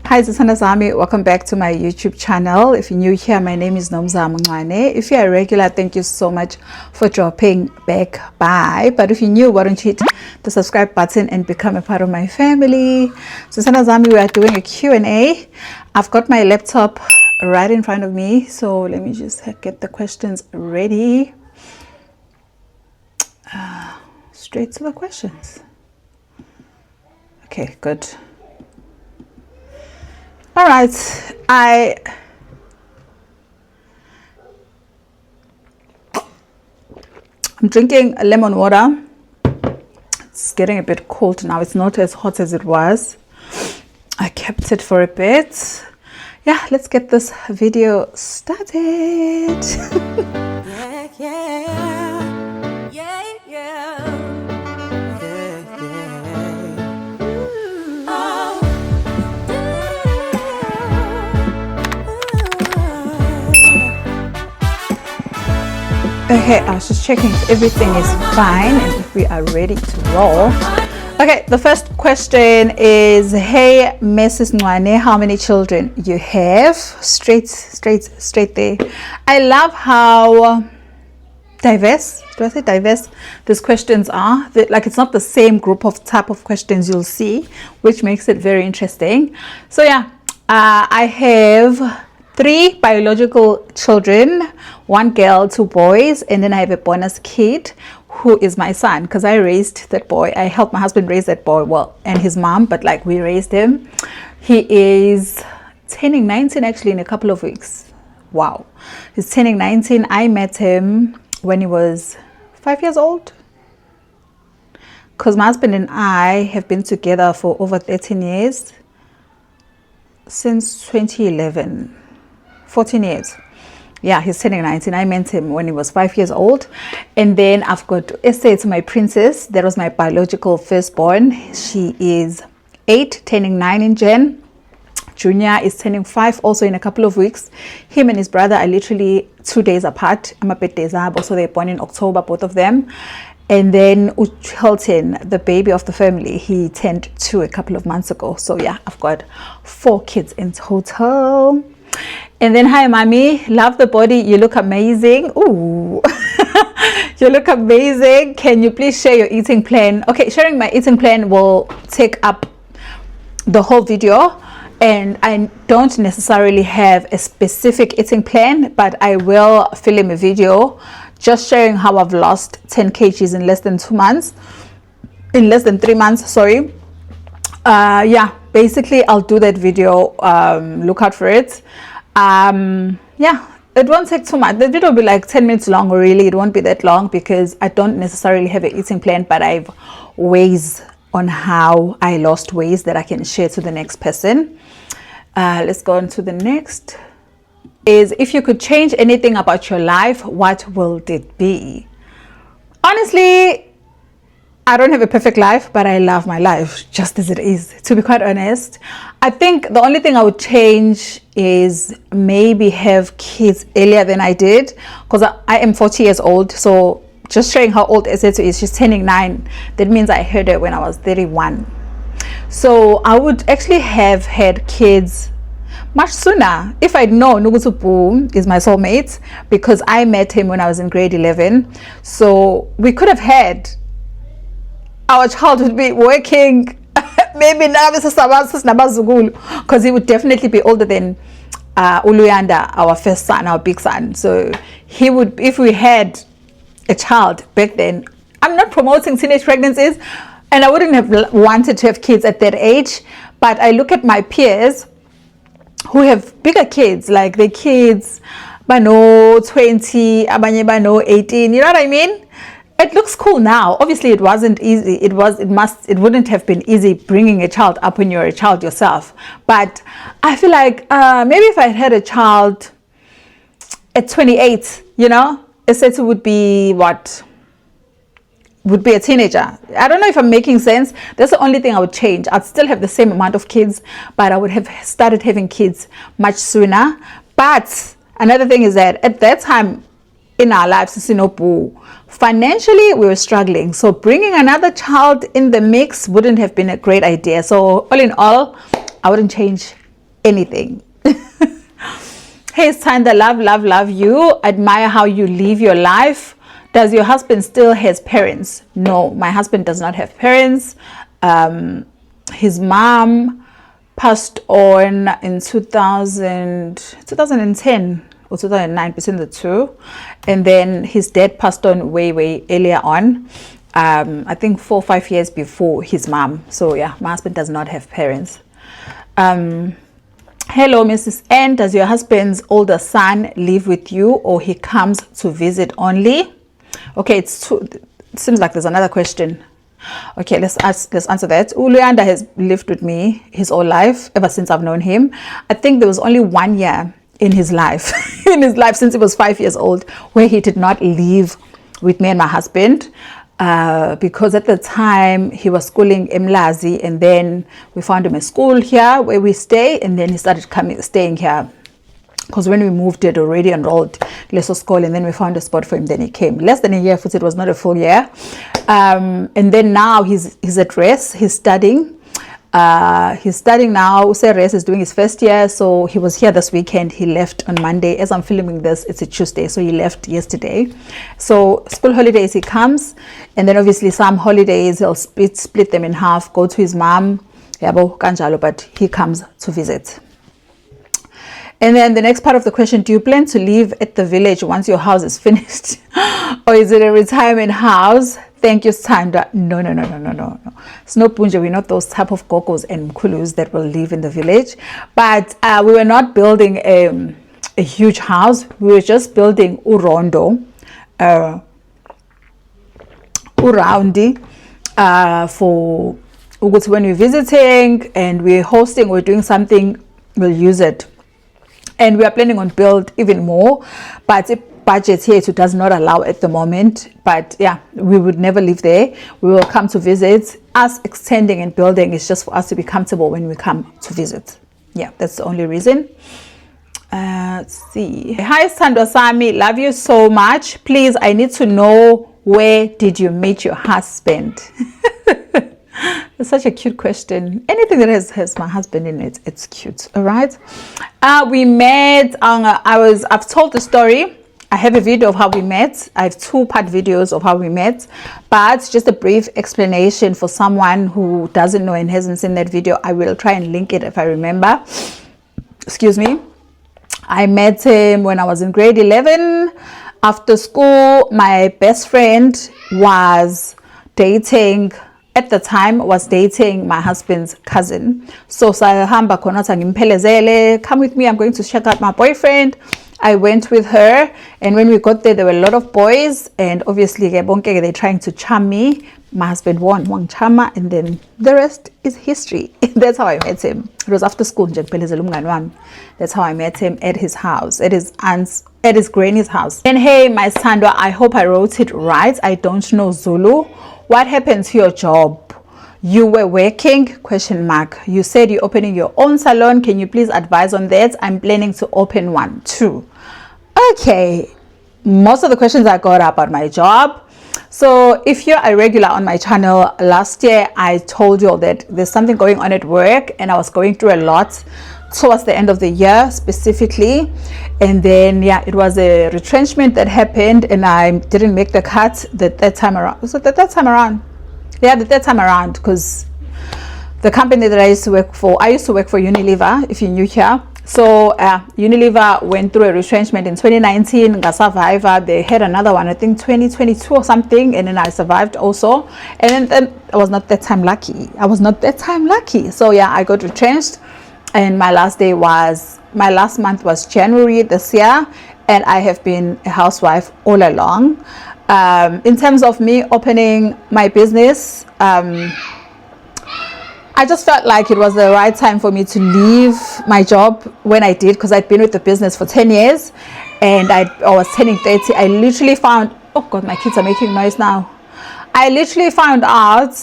Hi Zithandwa Zam, welcome back to my YouTube channel. If you're new here, my name is Nomza. If you're a regular, thank you so much for dropping back by. But if you're new, why don't you hit the subscribe button and become a part of my family. Zithandwa Zam, we are doing a Q&A. I've got my laptop right in front of me, so let me just get the questions ready. Straight to the questions. Okay, good. All right, I'm drinking lemon water. It's getting a bit cold now. It's not as hot as it was. I kept it for a bit. Yeah, let's get this video started. Okay, I was just checking if everything is fine and if we are ready to roll. Okay, the first question is, hey Mrs. Nwane, how many children you have? Straight there. I love how diverse, do I say diverse, these questions are. Like, it's not the same group of type of questions you'll see, which makes it very interesting. So yeah, I have 3 biological children, 1 girl, 2 boys, and then I have a bonus kid who is my son, because I raised that boy. I helped my husband raise that boy, well, and his mom, but like, we raised him. He is turning 19 actually in a couple of weeks. Wow, he's turning 19. I met him when he was 5 years old, because my husband and I have been together for over 13 years, since 2011. 14 years. Yeah, he's turning 19. I met him when he was 5 years old. And then I've got Essay to my princess. That was my biological firstborn. She is 8, turning 9 in Jan. Junior is turning 5 also in a couple of weeks. Him and his brother are literally 2 days apart. I'm a bit Dezab, so they're born in October, both of them. And then Hilton, the baby of the family, he turned 2 a couple of months ago. So yeah, I've got 4 kids in total. And then, hi mommy, love the body, you look amazing. Ooh. You look amazing. Can you please share your eating plan? Okay, sharing my eating plan will take up the whole video, and I don't necessarily have a specific eating plan, but I will film a video just sharing how I've lost 10 kgs in less than 2 months, in less than 3 months, sorry. Yeah, basically I'll do that video. Look out for it. Yeah, it won't take too much. The video will be like 10 minutes long, or really it won't be that long, because I don't necessarily have an eating plan, but I've ways on how I lost weight that I can share to the next person. Let's go on to the next. Is, if you could change anything about your life, what will it be? Honestly, I don't have a perfect life, but I love my life just as it is, to be quite honest. I think the only thing I would change is maybe have kids earlier than I did, because I am 40 years old. So just showing how old Esetu is, she's turning 9. That means I had her when I was 31. So I would actually have had kids much sooner if I'd known Nugutupu is my soulmate, because I met him when I was in grade 11. So we could have had, our child would be working maybe now, because he would definitely be older than Uluyanda, our first son, our big son. So he would, if we had a child back then, I'm not promoting teenage pregnancies, and I wouldn't have wanted to have kids at that age, but I look at my peers who have bigger kids, like the kids bano 20, abanye bano 18, you know what I mean? It looks cool now. Obviously it wasn't easy. It wouldn't have been easy bringing a child up when you're a child yourself. But I feel like maybe if I had a child at 28, you know, Esetu would be what? Would be a teenager. I don't know if I'm making sense. That's the only thing I would change. I'd still have the same amount of kids, but I would have started having kids much sooner. But another thing is that at that time in our lives, financially we were struggling, so bringing another child in the mix wouldn't have been a great idea. So all in all, I wouldn't change anything. Hey Sandra, love you. Admire how you live your life. Does your husband still has parents? No, my husband does not have parents. His mom passed on in 2010 or 2009, between the two, and then his dad passed on way earlier on. I think 4 or 5 years before his mom. So yeah, my husband does not have parents. Hello Mrs. N, does your husband's older son live with you, or he comes to visit only? Okay, it seems like there's another question. Okay, let's answer that. Uluyanda has lived with me his whole life, ever since I've known him. I think there was only 1 year in his life since he was 5 years old, where he did not live with me and my husband, because at the time he was schooling in Mlazi, and then we found him a school here where we stay, and then he started staying here, because when we moved, he had already enrolled Leso School, and then we found a spot for him. Then he came less than a year, it was not a full year. And then now he's at rest. He's studying now. Rest is doing his first year, so he was here this weekend. He left on Monday. As I'm filming this, it's a Tuesday, so he left yesterday. So school holidays he comes, and then obviously some holidays he'll split them in half, go to his mom, but he comes to visit. And then the next part of the question, do you plan to live at the village once your house is finished? Or is it a retirement house? Thank you, Sandra. No. Snow Punja, we're not those type of gogos and mkulus that will live in the village. But we were not building a huge house. We were just building urondo, uroundi, for when we're visiting and we're hosting or doing something, we'll use it. And we are planning on build even more, but the budget here does not allow at the moment. But yeah, we would never live there. We will come to visit. Us extending and building is just for us to be comfortable when we come to visit. Yeah, that's the only reason. Let's see. Hi Zithandwa Zam, love you so much. Please, I need to know, where did you meet your husband? It's such a cute question. Anything that has my husband in it, it's cute. All right. We met. I've told the story. I have a video of how we met. I have 2-part videos of how we met, but just a brief explanation for someone who doesn't know and hasn't seen that video. I will try and link it if I remember. Excuse me. I met him when I was in grade 11. After school, my best friend was dating. At the time, was dating my husband's cousin. So Sahamba Konata Gimpelezele, come with me, I'm going to check out my boyfriend. I went with her, and when we got there were a lot of boys, and obviously they're trying to charm me. My husband won charmer, and then the rest is history. That's how I met him. It was after school. That's how I met him, at his house, at his granny's house. And hey, my Sandra, I hope I wrote it right. I don't know Zulu. What happened to your job? You were working? ? You said you're opening your own salon. Can you please advise on that? I'm planning to open one too. Okay, most of the questions I got are about my job. So if you're a regular on my channel, last year I told you all that there's something going on at work, and I was going through a lot towards the end of the year specifically. And then yeah, it was a retrenchment that happened, and I didn't make the cut the third time around. Was it the third time around? Yeah, the third time around, because the company that I used to work for Unilever, if you're new here. So Unilever went through a retrenchment in 2019. Survivor, they had another one, I think 2022 or something, and then I survived also. And then I was not that time lucky. So yeah, I got retrenched, and my last month was January this year, and I have been a housewife all along. In terms of me opening my business, I just felt like it was the right time for me to leave my job when I did, because I'd been with the business for 10 years and I was turning 30. I literally found, oh God, my kids are making noise now. I literally found out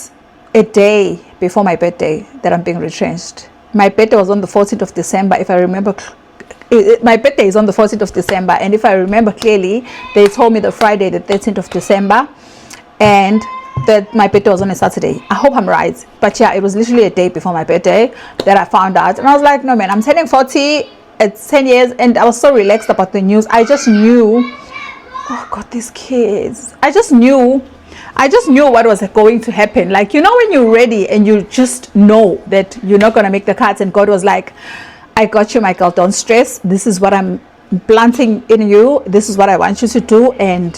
a day before my birthday that I'm being retrenched. My birthday was on the 14th of December, if I remember. My birthday is on the 14th of December, and if I remember clearly, they told me the Friday, the 13th of December, and that my birthday was on a Saturday. I hope I'm right, but yeah, it was literally a day before my birthday that I found out, and I was like, no man, I'm turning 40. It's 10 years, and I was so relaxed about the news. I just knew, oh god, these kids, I just knew what was going to happen. Like, you know, when you're ready and you just know that you're not going to make the cuts, and God was like, I got you, Michael, don't stress, this is what I'm planting in you, this is what I want you to do. And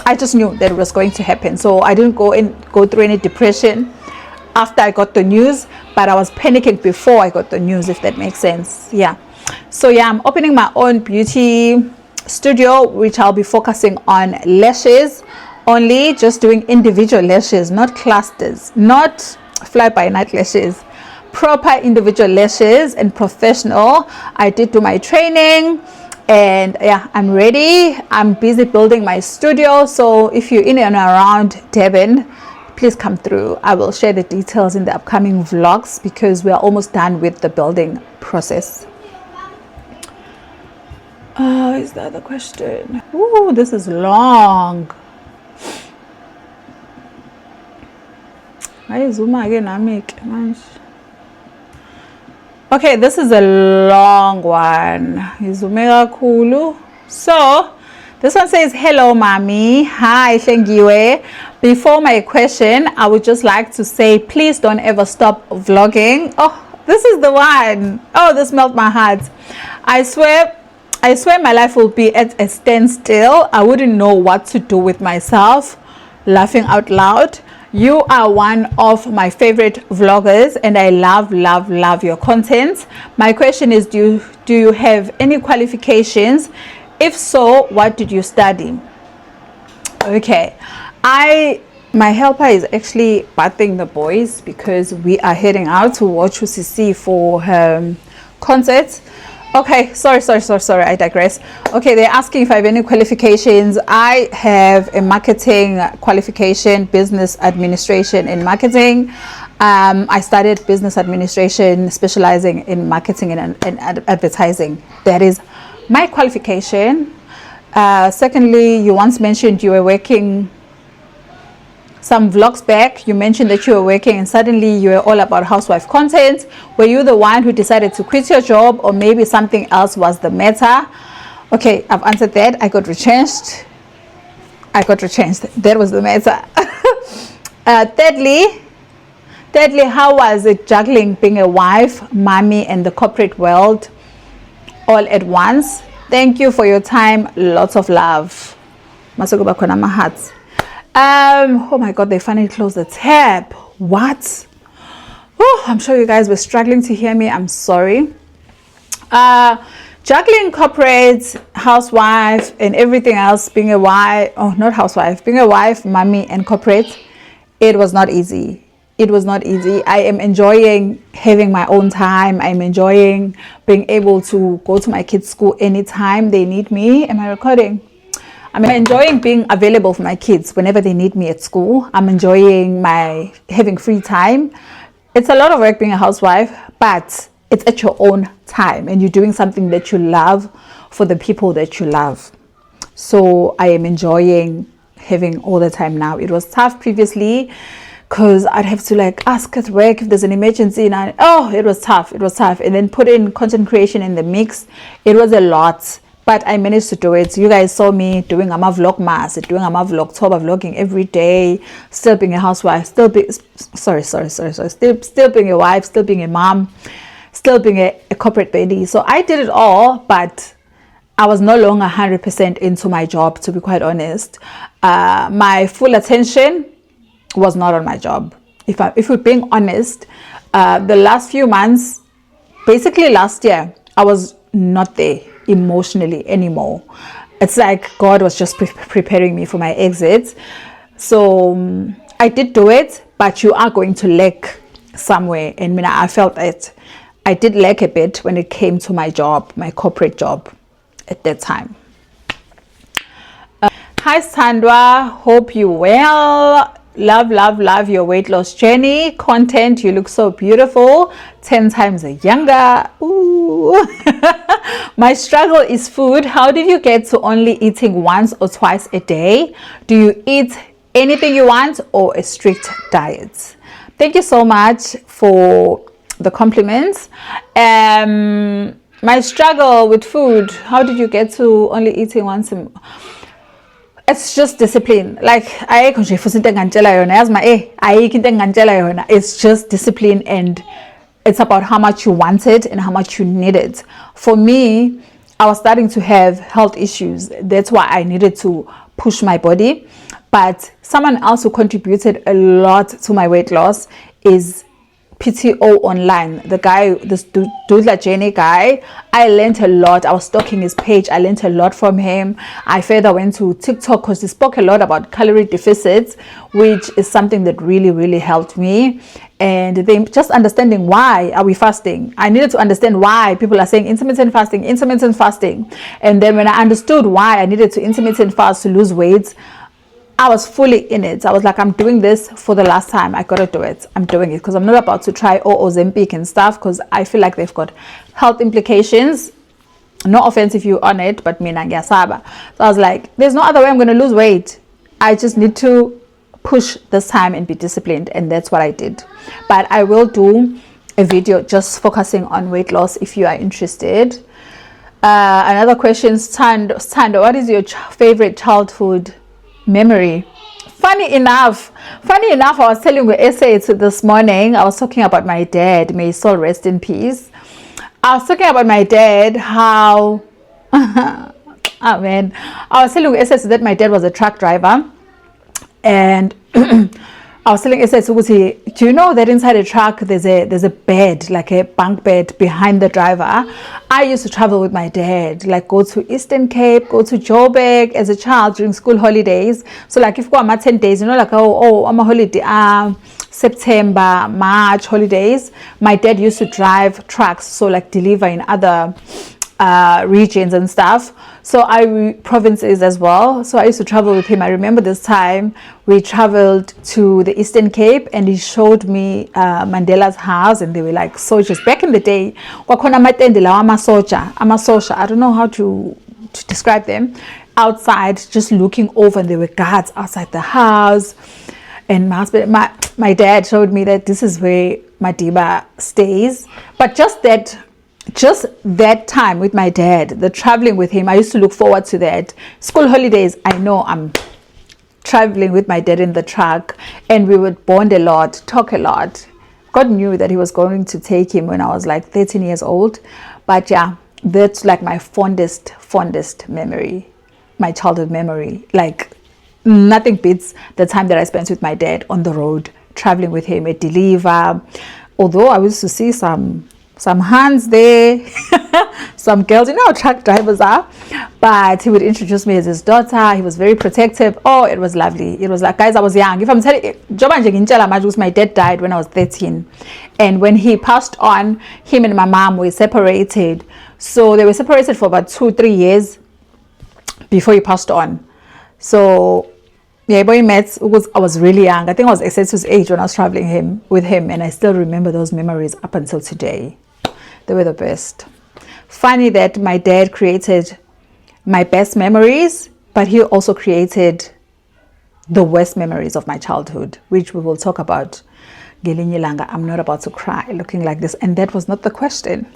I just knew that it was going to happen. So I didn't go through any depression after I got the news, but I was panicking before I got the news, if that makes sense. Yeah. So yeah, I'm opening my own beauty studio, which I'll be focusing on lashes only, just doing individual lashes, not clusters, not fly-by-night lashes, proper individual lashes and professional. I did do my training, and yeah, I'm ready. I'm busy building my studio, so if you're in and around Durban, please come through. I will share the details in the upcoming vlogs, because we are almost done with the building process. Is that the question? Ooh, this is long. Okay, this is a long one. So this one says, hello mommy, hi Shengiwe. Before my question, I would just like to say, please don't ever stop vlogging. Oh, this is the one. Oh, this melts my heart. I swear my life will be at a standstill. I wouldn't know what to do with myself. Laughing out loud. You are one of my favorite vloggers, and I love your content. My question is, do you have any qualifications? If so, what did you study? Okay, my helper is actually bathing the boys, because we are heading out to watch UCC for her concert. Okay, sorry, I digress. Okay, they're asking if I have any qualifications. I have a marketing qualification, business administration in marketing. I studied business administration, specializing in marketing and advertising. That is my qualification. Secondly, you once mentioned you were working, some vlogs back, you mentioned that you were working and suddenly you were all about housewife content. Were you the one who decided to quit your job, or maybe something else was the matter? Okay, I've answered that. I got retrenched. That was the matter. Thirdly, how was it juggling being a wife, mommy, and the corporate world all at once? Thank you for your time. Lots of love. Masokuba khona my heart. Oh my god, they finally closed the tab. What? Oh, I'm sure you guys were struggling to hear me. I'm sorry. Juggling corporate, housewife, and everything else, being a wife, being a wife, mommy, and corporate, it was not easy. I am enjoying having my own time. I'm enjoying being able to go to my kids' school anytime they need me. Am I recording? I'm enjoying being available for my kids whenever they need me at school. I'm enjoying having free time. It's a lot of work being a housewife, but it's at your own time, and you're doing something that you love for the people that you love. So I am enjoying having all the time now. It was tough previously, because I'd have to ask at work if there's an emergency, and it was tough. And then put in content creation in the mix. It was a lot. But I managed to do it. You guys saw me doing vlogmas, doing vlogging every day, still being a housewife, still being a wife, still being a mom, still being a corporate lady. So I did it all, but I was no longer 100% into my job, to be quite honest. My full attention was not on my job. If we're being honest, the last few months, basically last year, I was not there emotionally anymore. It's like God was just preparing me for my exit. So I did do it, but you are going to lack somewhere. And I felt it. I did lack a bit when it came to my job, my corporate job at that time. Hi Zithandwa, hope you well. Love your weight loss journey content. You look so beautiful, 10 times younger. Ooh. My struggle is food. How did you get to only eating once or twice a day? Do you eat anything you want or a strict diet. Thank you so much for the compliments. My struggle with food, how did you get to only eating once a it's just discipline. Like it's just discipline, and it's about how much you want it and how much you need it. For me, I was starting to have health issues. That's why I needed to push my body. But someone else who contributed a lot to my weight loss is PTO Online, the guy, this Dudla Jenny guy. I learned a lot. I was stalking his page. I learned a lot from him. I further went to TikTok because he spoke a lot about calorie deficits, which is something that really helped me. And they just understanding why are we fasting. I needed to understand why people are saying intermittent fasting. And then when I understood why I needed to intermittent fast to lose weight, I was fully in it. I was like, I'm doing this for the last time. I gotta do it. I'm doing it because I'm not about to try Ozempic and stuff, because I feel like they've got health implications. No offense if you're on it, but mina ngyasaba. So I was like, there's no other way I'm gonna lose weight. I just need to push this time and be disciplined, and that's what I did. But I will do a video just focusing on weight loss if you are interested. Another question, Zithandwa, what is your favorite childhood memory? Funny enough, I was telling you essay this morning. I was talking about my dad, may his soul rest in peace. I was talking about my dad, how oh man, I was telling you essay that my dad was a truck driver, and I was telling essay, do you know that inside a truck there's a bed, like a bunk bed behind the driver? I used to travel with my dad, like go to Eastern Cape, go to Joburg as a child during school holidays. So like if you go on 10 days, you know, like I'm a holiday, September, March holidays, my dad used to drive trucks, so like deliver in other regions and stuff, so provinces as well. So I used to travel with him. I remember this time we traveled to the Eastern Cape, and he showed me Mandela's house, and they were like soldiers back in the day. I don't know how to describe them. Outside, just looking over, and there were guards outside the house. And my dad showed me that this is where Madiba stays. But just that time with my dad, the traveling with him, I used to look forward to that. School holidays, I know I'm traveling with my dad in the truck, and we would bond a lot, talk a lot. God knew that he was going to take him when I was like 13 years old. But yeah, that's like my fondest memory, my childhood memory. Like nothing beats the time that I spent with my dad on the road, traveling with him at Deliver. Although I used to see some hands there, some girls, you know how truck drivers are, but he would introduce me as his daughter. He was very protective. Oh, it was lovely. It was like, guys, I was young. If I'm telling you, my dad died when I was 13, and when he passed on, him and my mom were separated. So they were separated for about 2-3 years before he passed on. So yeah, boy, I was really young. I think I was Exetu's age when I was traveling with him, and I still remember those memories up until today. They were the best. Funny that my dad created my best memories, but he also created the worst memories of my childhood, which we will talk about. I'm not about to cry looking like this, and that was not the question.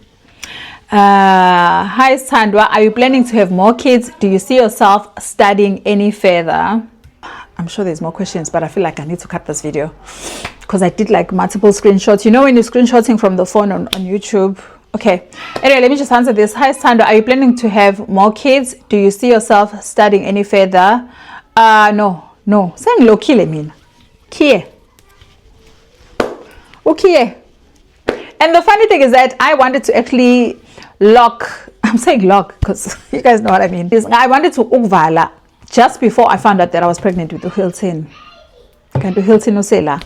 Hi Zithandwa, are you planning to have more kids? Do you see yourself studying any further? I'm sure there's more questions, but I feel like I need to cut this video because I did like multiple screenshots. You know when you're screenshotting from the phone on YouTube? Okay. Anyway, let me just answer this. Hi Zithandwa, are you planning to have more kids? Do you see yourself studying any further? No. Saying low kile mean. Kie. Okay. And the funny thing is that I wanted to actually I'm saying lock because you guys know what I mean. I wanted to ukvala just before I found out that I was pregnant with Hilton. Can't do Hilton Usela.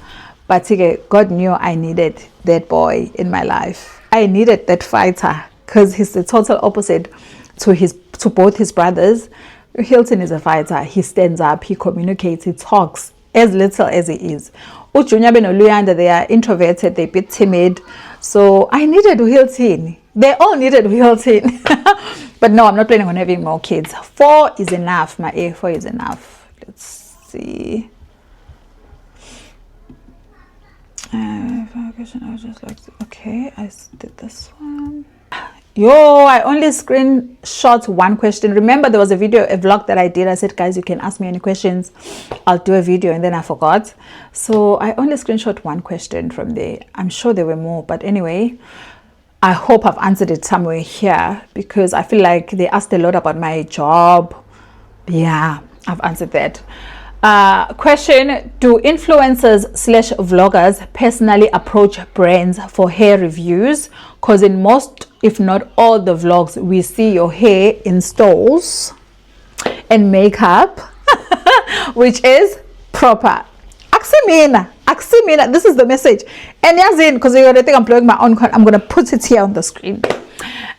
But God knew I needed that boy in my life. I needed that fighter because he's the total opposite to both his brothers. Hilton is a fighter. He stands up, he communicates, he talks as little as he is. Ujunya Benoluyanda, they are introverted, they're a bit timid. So I needed Hilton. They all needed Hilton. But no, I'm not planning on having more kids. 4 is enough, 4 is enough. Let's see. Question, I was just like, okay, I did this one. Yo, I only screenshot one question. Remember, there was a vlog that I did. I said, guys, you can ask me any questions. I'll do a video, and then I forgot. So I only screenshot one question from there. I'm sure there were more, but anyway, I hope I've answered it somewhere here, because I feel like they asked a lot about my job. Yeah, I've answered that. Question: do influencers/vloggers personally approach brands for hair reviews? Because in most, if not all, the vlogs, we see your hair in stores and makeup, which is proper. Aksimina, this is the message. And yazin, because you're gonna think I'm blowing my own, I'm gonna put it here on the screen.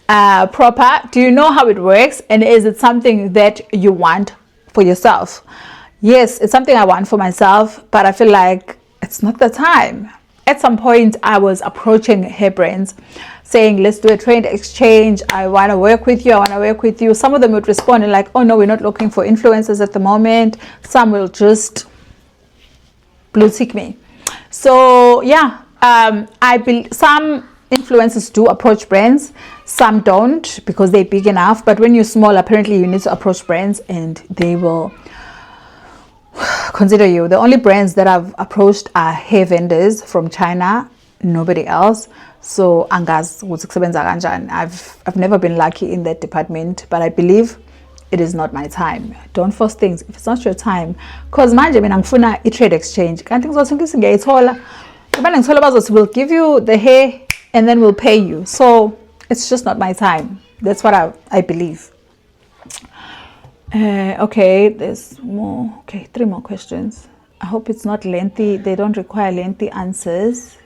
Proper. Do you know how it works, and is it something that you want for yourself? Yes, it's something I want for myself, but I feel like it's not the time. At some point, I was approaching hair brands saying, let's do a trade exchange. I want to work with you. Some of them would respond and like, oh no, we're not looking for influencers at the moment. Some will just blue tick me. So yeah, some influencers do approach brands, some don't, because they're big enough. But when you're small, apparently you need to approach brands and they will consider you. The only brands that I've approached are hair vendors from China, nobody else. So I've never been lucky in that department, but I believe it is not my time. Don't force things if it's not your time, because manje mina ngifuna i-trade exchange. Kanti ngizothenga ngiyayithola. We'll give you the hair and then we'll pay you. So it's just not my time. That's what I believe. Okay, there's more. Okay, 3 more questions. I hope it's not lengthy. They don't require lengthy answers.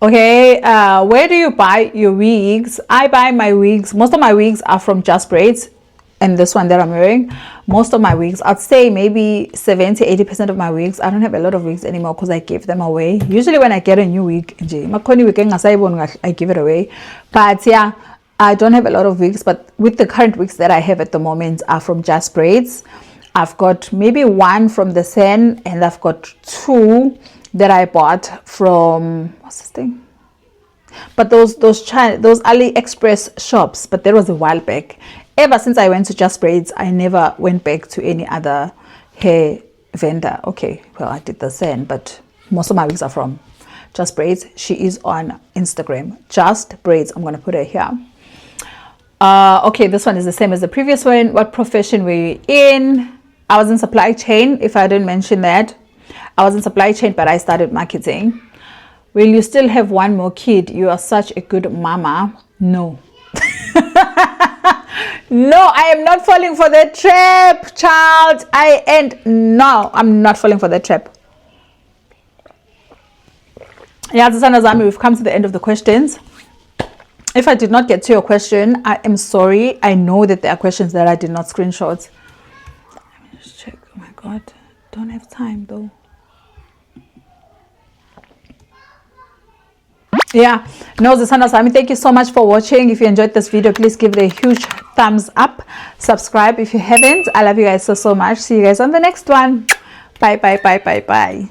Okay, where do you buy your wigs? I buy my wigs. Most of my wigs are from Just Braids, and this one that I'm wearing. Most of my wigs, I'd say maybe 70-80% of my wigs. I don't have a lot of wigs anymore because I gave them away. Usually when I get a new wig, I give it away. But yeah, I don't have a lot of wigs, but with the current wigs that I have at the moment are from Just Braids. I've got maybe 1 from the Sen, and I've got 2 that I bought from, what's this thing? But those AliExpress shops, but that was a while back. Ever since I went to Just Braids, I never went back to any other hair vendor. Okay, well, I did the Sen, but most of my wigs are from Just Braids. She is on Instagram, Just Braids. I'm going to put her here. Okay, this one is the same as the previous one. What profession were you in? I was in supply chain, if I didn't mention that. I was in supply chain, but I started marketing. Will you still have 1 more kid? You are such a good mama. No. No, I am not falling for the trap, child. No, I'm not falling for the trap. Yeah, Zithandwa Zam, we've come to the end of the questions. If I did not get to your question, I am sorry. I know that there are questions that I did not screenshot. Let me just check. Oh my God. Don't have time though. Yeah. No, Zithandwa Zam, thank you so much for watching. If you enjoyed this video, please give it a huge thumbs up. Subscribe if you haven't. I love you guys so much. See you guys on the next one. Bye, bye, bye, bye, bye.